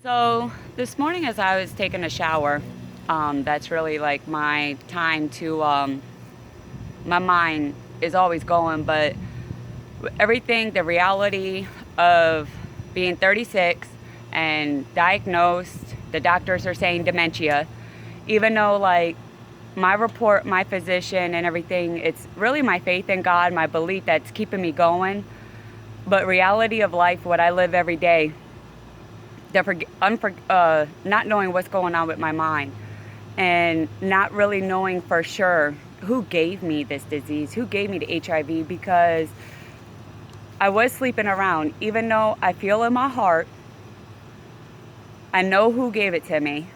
So this morning, as I was taking a shower, that's really like my time to, my mind is always going, but everything, the reality of being 36 and diagnosed, the doctors are saying dementia, even though like my report, my physician and everything, it's really my faith in God, my belief that's keeping me going. But reality of life, what I live every day, not knowing what's going on with my mind and not really knowing for sure who gave me this disease, who gave me the HIV, because I was sleeping around. Even though I feel in my heart, I know who gave it to me.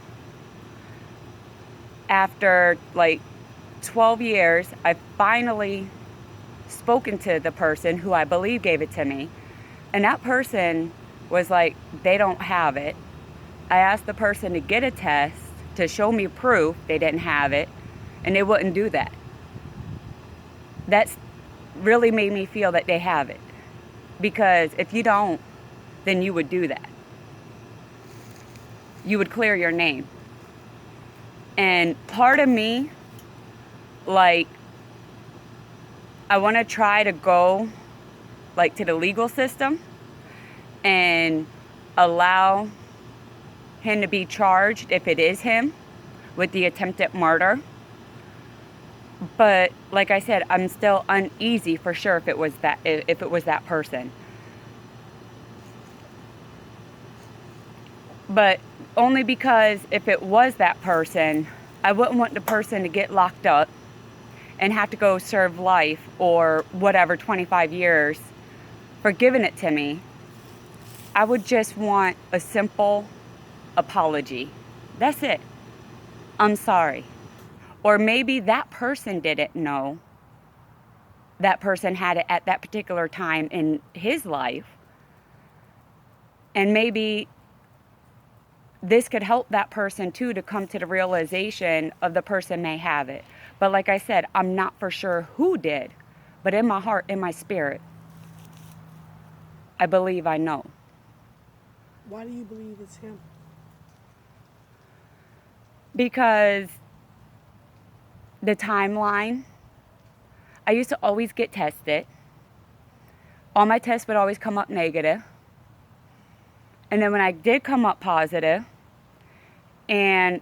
After like 12 years, I finally spoken to the person who I believe gave it to me. And that person was like, they don't have it. I asked the person to get a test to show me proof they didn't have it, and they wouldn't do that. That's really made me feel that they have it. Because if you don't, then you would do that. You would clear your name. And part of me, like, I want to try to go, like, to the legal system and allow him to be charged, if it is him, with the attempted murder. But like I said, I'm still uneasy for sure if it was that person. But only because if it was that person, I wouldn't want the person to get locked up and have to go serve life or whatever, 25 years for giving it to me. I would just want a simple apology. That's it. I'm sorry. Or maybe that person didn't know that person had it at that particular time in his life. And maybe this could help that person too to come to the realization of the person may have it. But like I said, I'm not for sure who did. But in my heart, in my spirit, I believe I know. Why do you believe it's him? Because the timeline, I used to always get tested. All my tests would always come up negative. And then when I did come up positive, and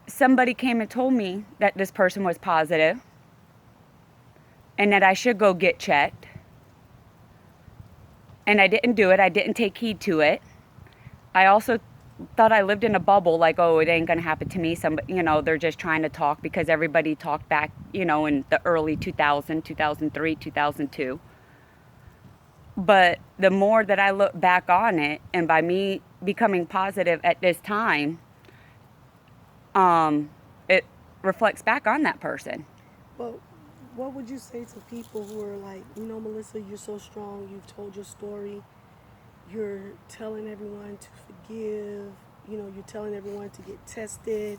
somebody came and told me that this person was positive and that I should go get checked, and I didn't do it, I didn't take heed to it. I also thought I lived in a bubble, like, oh, it ain't gonna happen to me. They're just trying to talk, because everybody talked back, in the early 2000, 2003, 2002. But the more that I look back on it, and by me becoming positive at this time, it reflects back on that person. Well, what would you say to people who are like, Melissa, you're so strong, you've told your story, you're telling everyone to forgive, you're telling everyone to get tested,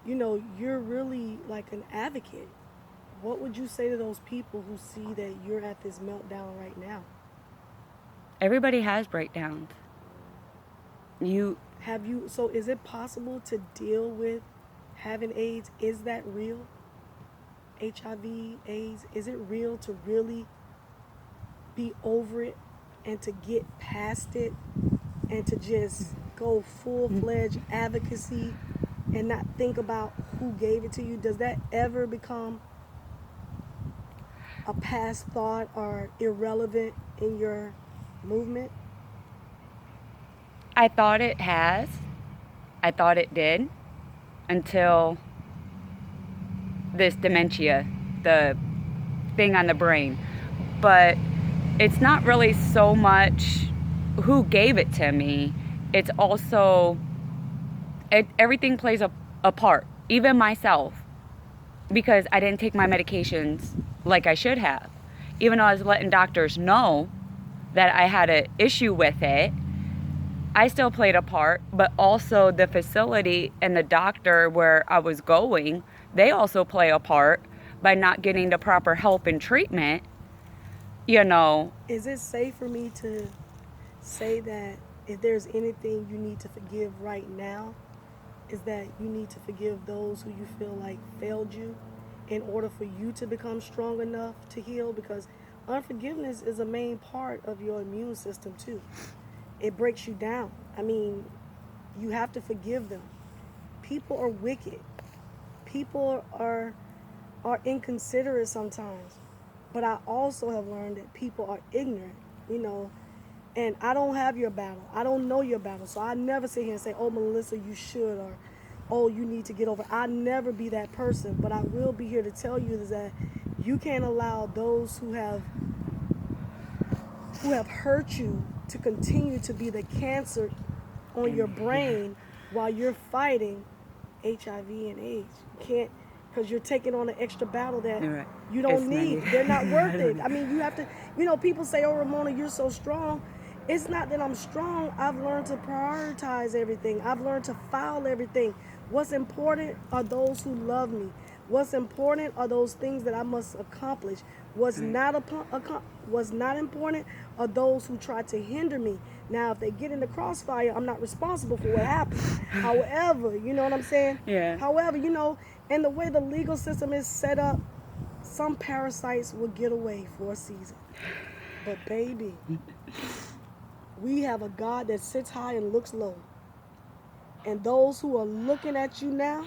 you're really like an advocate. What would you say to those people who see that you're at this meltdown right now? Everybody has breakdowns. You So is it possible to deal with having AIDS? Is that real? HIV, AIDS, is it real to really be over it and to get past it and to just go full-fledged advocacy and not think about who gave it to you? Does that ever become a past thought or irrelevant in your movement? I thought it has. I thought it did until this dementia, the thing on the brain. But it's not really so much who gave it to me. It's also, everything plays a part, even myself, because I didn't take my medications like I should have. Even though I was letting doctors know that I had an issue with it, I still played a part. But also the facility and the doctor where I was going, they also play a part by not getting the proper help and treatment. Is it safe for me to say that if there's anything you need to forgive right now, is that you need to forgive those who you feel like failed you in order for you to become strong enough to heal, because unforgiveness is a main part of your immune system too. It breaks you down. I mean, you have to forgive them. People are wicked. People are inconsiderate sometimes. But I also have learned that people are ignorant, you know, and I don't have your battle. I don't know your battle. So I never sit here and say, oh, Melissa, you should, or, oh, you need to get over. I'll never be that person. But I will be here to tell you is that you can't allow those who have hurt you to continue to be the cancer on your brain while you're fighting HIV and AIDS. You can't, because you're taking on an extra battle that Right. you don't It's need. not- They're not worth it. I mean, you have to, you know, people say, oh, Ramona, you're so strong. It's not that I'm strong. I've learned to prioritize everything. I've learned to file everything. What's important are those who love me. What's important are those things that I must accomplish. What's not important are those who try to hinder me. Now, if they get in the crossfire, I'm not responsible for what happens. However, you know what I'm saying? Yeah. However, you know, and the way the legal system is set up, some parasites will get away for a season. But baby, we have a God that sits high and looks low. And those who are looking at you now,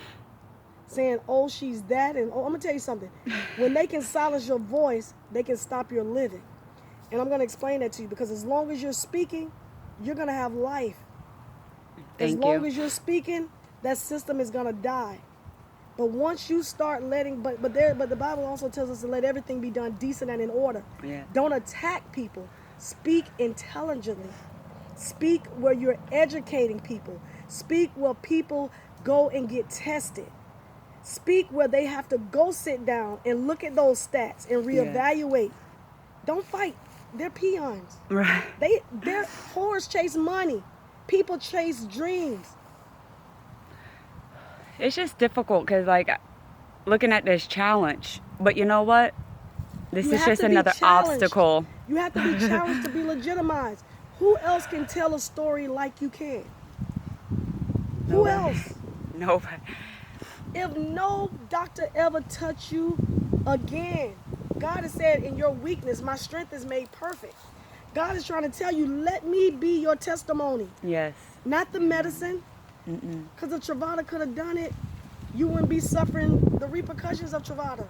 saying, oh, she's that, and oh, I'm going to tell you something. When they can silence your voice, they can stop your living. And I'm going to explain that to you, because as long as you're speaking, you're going to have life. As long as you're speaking, that system is going to die. But once you start letting, but the Bible also tells us to let everything be done decent and in order. Yeah. Don't attack people. Speak intelligently. Speak where you're educating people. Speak where people go and get tested. Speak where they have to go sit down and look at those stats and reevaluate. Don't fight. They're peons. Right. Their whores chase money. People chase dreams. It's just difficult because, like, looking at this challenge, but you know what? This You is have just to be another challenged. obstacle. You have to be challenged to be legitimized. Who else can tell a story like you can? Who Nobody. else? Nobody. If no doctor ever touched you again, God has said, in your weakness, my strength is made perfect. God is trying to tell you, let me be your testimony, Yes. not the medicine. Because if Truvada could have done it, you wouldn't be suffering the repercussions of Truvada.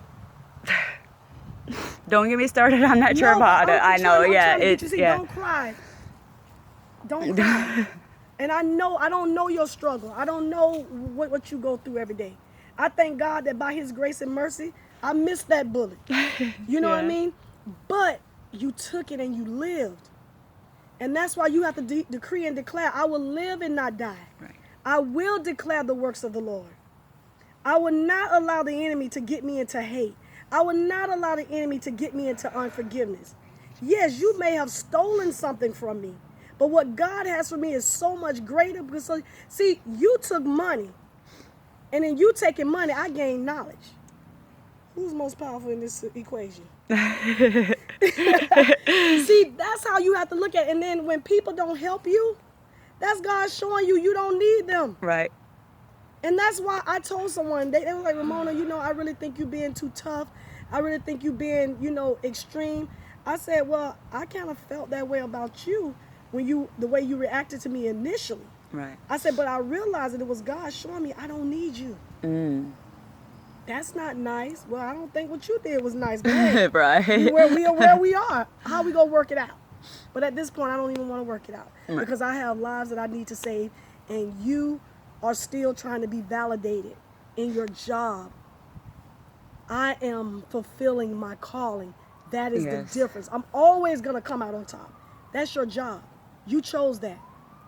Don't get me started on that Truvada. I know, yeah. Don't cry. Don't cry. And I don't know your struggle. I don't know what you go through every day. I thank God that by his grace and mercy, I missed that bullet. You know what I Yeah. mean? But you took it and you lived. And that's why you have to decree and declare, I will live and not die. Right. I will declare the works of the Lord. I will not allow the enemy to get me into hate. I will not allow the enemy to get me into unforgiveness. Yes, you may have stolen something from me, but what God has for me is so much greater. Because, see, you took money, and in you taking money, I gained knowledge. Who's most powerful in this equation? See, that's how you have to look at it. And then when people don't help you, that's God showing you don't need them. Right. And that's why I told someone, they were like, Ramona, I really think you being too tough. I really think you being, extreme. I said, well, I kind of felt that way about you the way you reacted to me initially. Right. I said, but I realized that it was God showing me I don't need you. That's not nice. Well, I don't think what you did was nice. But hey, Right. we are where we are. How we gonna work it out? But at this point, I don't even want to work it out because I have lives that I need to save, and you are still trying to be validated in your job. I am fulfilling my calling. That is Yes. the difference. I'm always gonna come out on top. That's your job. You chose that.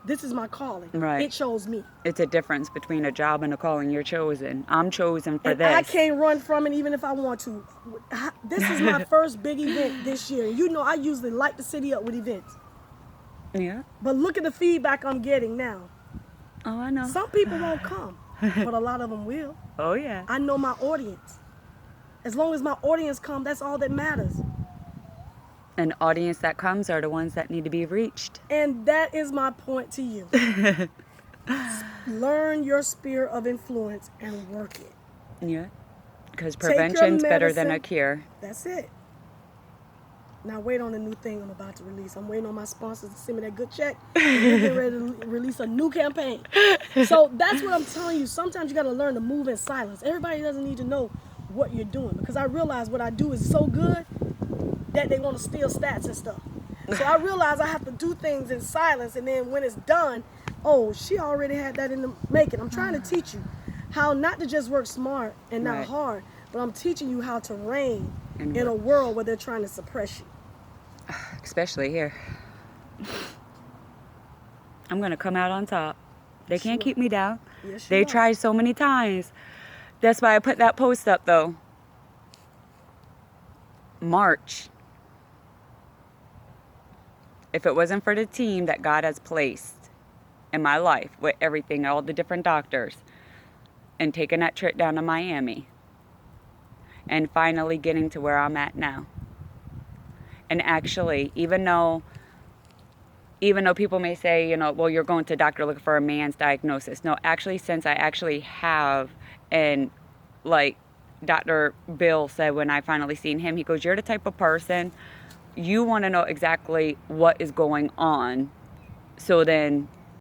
This is my calling. Right. It chose me. It's a difference between a job and a calling. You're chosen. I'm chosen for And this. I can't run from it even if I want to. This is my first big event this year. I usually light the city up with events. Yeah. But look at the feedback I'm getting now. Oh, I know. Some people won't come, but a lot of them will. Oh, yeah. I know my audience. As long as my audience come, that's all that matters. An audience that comes are the ones that need to be reached. And that is my point to you. Learn your sphere of influence and work it. Yeah. Because Take your prevention's better than a medicine. cure. That's it. Now wait on a new thing I'm about to release. I'm waiting on my sponsors to send me that good check. And we're getting ready to release a new campaign. So that's what I'm telling you. Sometimes you got to learn to move in silence. Everybody doesn't need to know what you're doing, because I realize what I do is so good that they want to steal stats and stuff. So I realize I have to do things in silence, and then when it's done, oh, she already had that in the making. I'm trying to teach you how not to just work smart and not Right. hard, but I'm teaching you how to reign And in a work. world where they're trying to suppress you. Especially here. I'm going to come out on top. They can't Sure. keep me down. Yes, you They are. tried so many times. That's why I put that post up, though. March. If it wasn't for the team that God has placed in my life with everything, all the different doctors, and taking that trip down to Miami, and finally getting to where I'm at now. And actually, even though people may say, well, you're going to a doctor looking for a man's diagnosis. No, actually, since I actually have, and like Dr. Bill said when I finally seen him, he goes, you're the type of person, you want to know exactly what is going on, so then